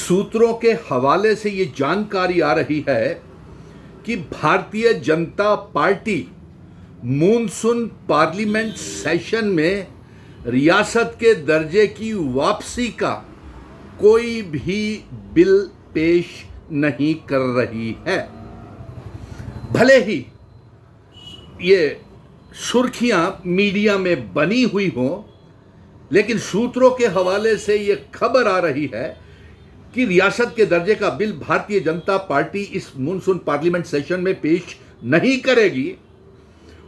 सूत्रों के हवाले से ये जानकारी आ रही है कि Bharatiya Janata party monsoon parliament session में रियासत के दर्जे की वापसी का कोई भी बिल पेश नहीं कर रही है। भले ही ये सुर्खियां मीडिया में बनी हुई हों, लेकिन सूत्रों के हवाले से ये खबर आ रही है कि रियासत के दर्जे का बिल भारतीय जनता पार्टी इस मॉनसून पार्लियामेंट सेशन में पेश नहीं करेगी।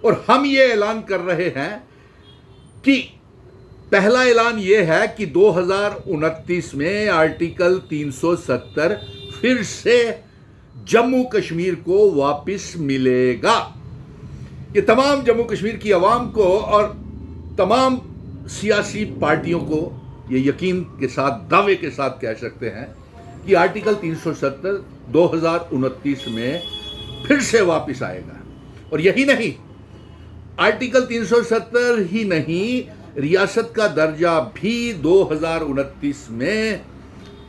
और हम ये ऐलान कर रहे हैं कि पहला ऐलान ये है कि 2029 में आर्टिकल 370 फिर से जम्मू कश्मीर को वापस मिलेगा। ये तमाम जम्मू कश्मीर की आवाम को और तमाम सियासी पार्टियों को ये यकीन के साथ, दावे के साथ कह सकते हैं कि आर्टिकल 370 2029 में फिर से वापस आएगा। और यही नहीं, आर्टिकल 370 ही नहीं, रियासत का दर्जा भी 2029 में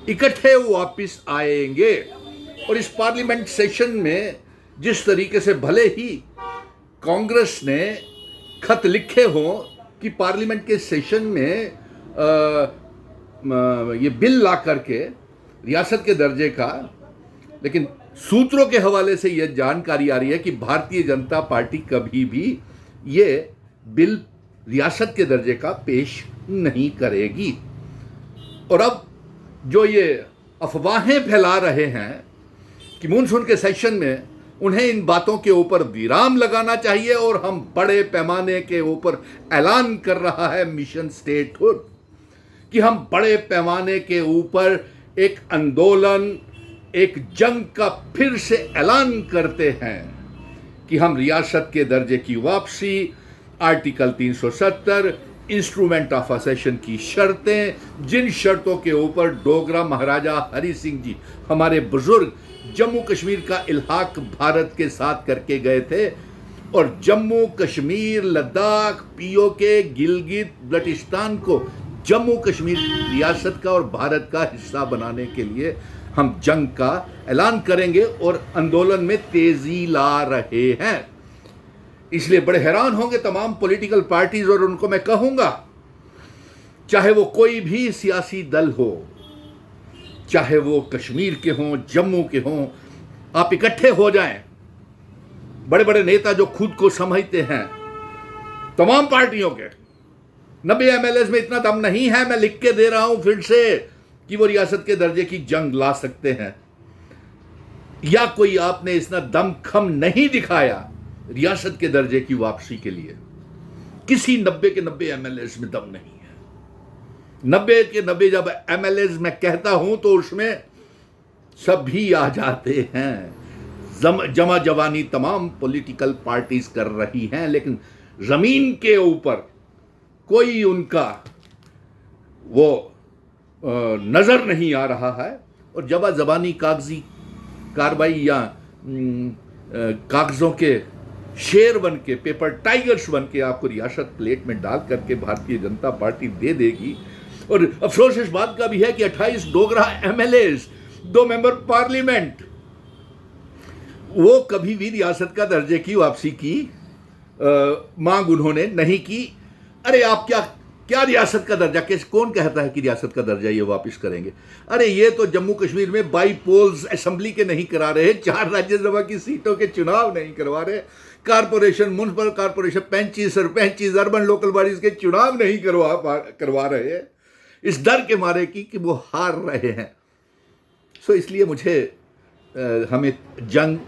इकट्ठे वापस आएंगे। और इस पार्लियामेंट सेशन में जिस तरीके से भले ही कांग्रेस ने खत लिखे हों कि पार्लियामेंट के सेशन में ये बिल ला करके रियासत के दर्जे का, लेकिन सूत्रों के हवाले से यह जानकारी आ रही है कि भारतीय जनता पार्टी कभी भी ये बिल रियासत के दर्जे का पेश नहीं करेगी। और अब जो ये अफवाहें फैला रहे हैं कि मॉनसून के सेशन में उन्हें इन बातों के ऊपर विराम लगाना चाहिए और हम बड़े पैमाने के ऊपर ऐलान कर रहा है मिशन स्टेटहुड कि हम बड़े पैमाने के ऊपर एक आंदोलन, एक जंग का फिर से ऐलान करते हैं कि हम रियासत के दर्जे की वापसी, आर्टिकल 370, इंस्ट्रूमेंट ऑफ असेशन की शर्तें, जिन शर्तों के ऊपर डोगरा महाराजा हरि सिंह जी, हमारे बुजुर्ग, जम्मू कश्मीर का इल्हाक भारत के साथ करके गए थे और जम्मू कश्मीर, लद्दाख, पीओके, गिलगित बल्टिस्तान को जम्मू कश्मीर रियासत का और भारत का हिस्सा बनाने के लिए हम जंग का ऐलान करेंगे और आंदोलन में तेजी ला रहे हैं। इसलिए बड़े हैरान होंगे तमाम पॉलिटिकल पार्टीज, और उनको मैं कहूंगा, चाहे वो कोई भी सियासी दल हो, चाहे वो कश्मीर के हों, जम्मू के हों, आप इकट्ठे हो जाएं। बड़े बड़े नेता जो खुद को समझते हैं, तमाम पार्टियों के 90 एमएलएस में इतना दम नहीं है, मैं लिख के दे रहा हूं फिर से, कि वो रियासत के दर्जे की जंग ला सकते हैं, या कोई आपने इतना दमखम नहीं दिखाया रियासत के दर्जे की वापसी के लिए। किसी 90 के 90 एमएलएस में दम नहीं है। 90 के 90 जब एमएलएस मैं कहता हूं तो उसमें सभी आ जाते हैं। जमा जवानी तमाम पॉलिटिकल पार्टीज कर रही हैं, लेकिन जमीन के ऊपर कोई उनका वो नजर नहीं आ रहा है। और जबा जबानी कागजी कार्रवाई या कागजों के शेर बन के, पेपर टाइगर्स बन के आपको रियासत प्लेट में डाल करके भारतीय जनता पार्टी दे देगी। और अफसोस इस बात का भी है कि 28 डोगरा एमएलएस, 2 मेंबर पार्लियामेंट, वो कभी भी रियासत का दर्जे की वापसी की मांग उन्होंने नहीं की। अरे आप क्या रियासत का दर्जा, कौन कहता है कि रियासत का दर्जा ये वापस करेंगे? अरे ये तो जम्मू कश्मीर में बाई पोल्स असेंबली के नहीं करा रहे, 4 राज्यसभा की सीटों के चुनाव नहीं करवा रहे, कारपोरेशन, म्युनिसिपल कारपोरेशन, पंची, सरपंची, अर्बन लोकल बॉडीज के चुनाव नहीं करवा रहे, इस डर के मारे कि वो हार रहे हैं। सो इसलिए हमें जंग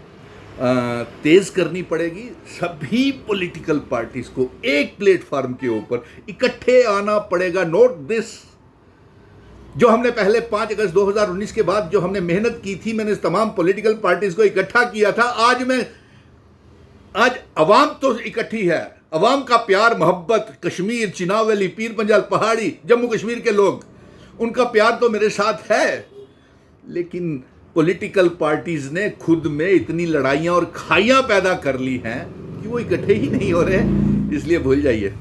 तेज करनी पड़ेगी। सभी पॉलिटिकल पार्टीज को एक प्लेटफॉर्म के ऊपर इकट्ठे आना पड़ेगा। नोट दिस, जो हमने पहले 5 अगस्त 2019 के बाद जो हमने मेहनत की थी, मैंने तमाम पॉलिटिकल पार्टीज को इकट्ठा किया था। आज अवाम तो इकट्ठी है, अवाम का प्यार, मोहब्बत, कश्मीर, चिनाब वैली, पीर पंजाल पहाड़ी, जम्मू कश्मीर के लोग, उनका प्यार तो मेरे साथ है। लेकिन पॉलिटिकल पार्टीज ने खुद में इतनी लड़ाइयां और खाइयां पैदा कर ली हैं कि वो इकट्ठे ही नहीं हो रहे। इसलिए भूल जाइए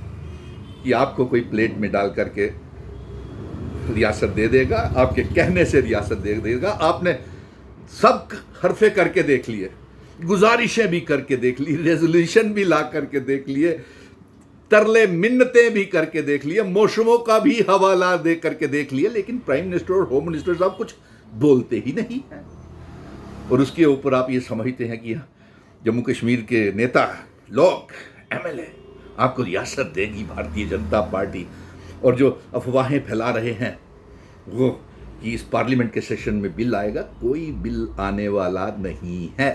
कि आपको कोई प्लेट में डाल करके रियासत दे देगा, आपके कहने से रियासत दे देगा। आपने सब हरफे करके देख लिए, गुजारिशें भी करके देख ली, रेजोल्यूशन भी ला करके देख लिए, तरले मिन्नतें भी करके देख लिए, मौसमों का भी हवाला दे करके देख लिए, लेकिन प्राइम मिनिस्टर और होम मिनिस्टर साहब कुछ बोलते ही नहीं है। और उसके ऊपर आप ये समझते हैं कि जम्मू कश्मीर के नेता लोग, एमएलए आपको रियासत देगी भारतीय जनता पार्टी, और जो अफवाहें फैला रहे हैं वो कि इस पार्लियामेंट के सेशन में बिल आएगा, कोई बिल आने वाला नहीं है।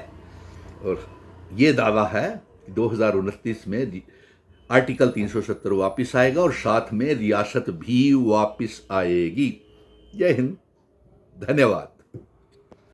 और ये दावा है कि 2029 में आर्टिकल 370 वापस आएगा और साथ में रियासत भी वापस आएगी। जय हिंद, धन्यवाद।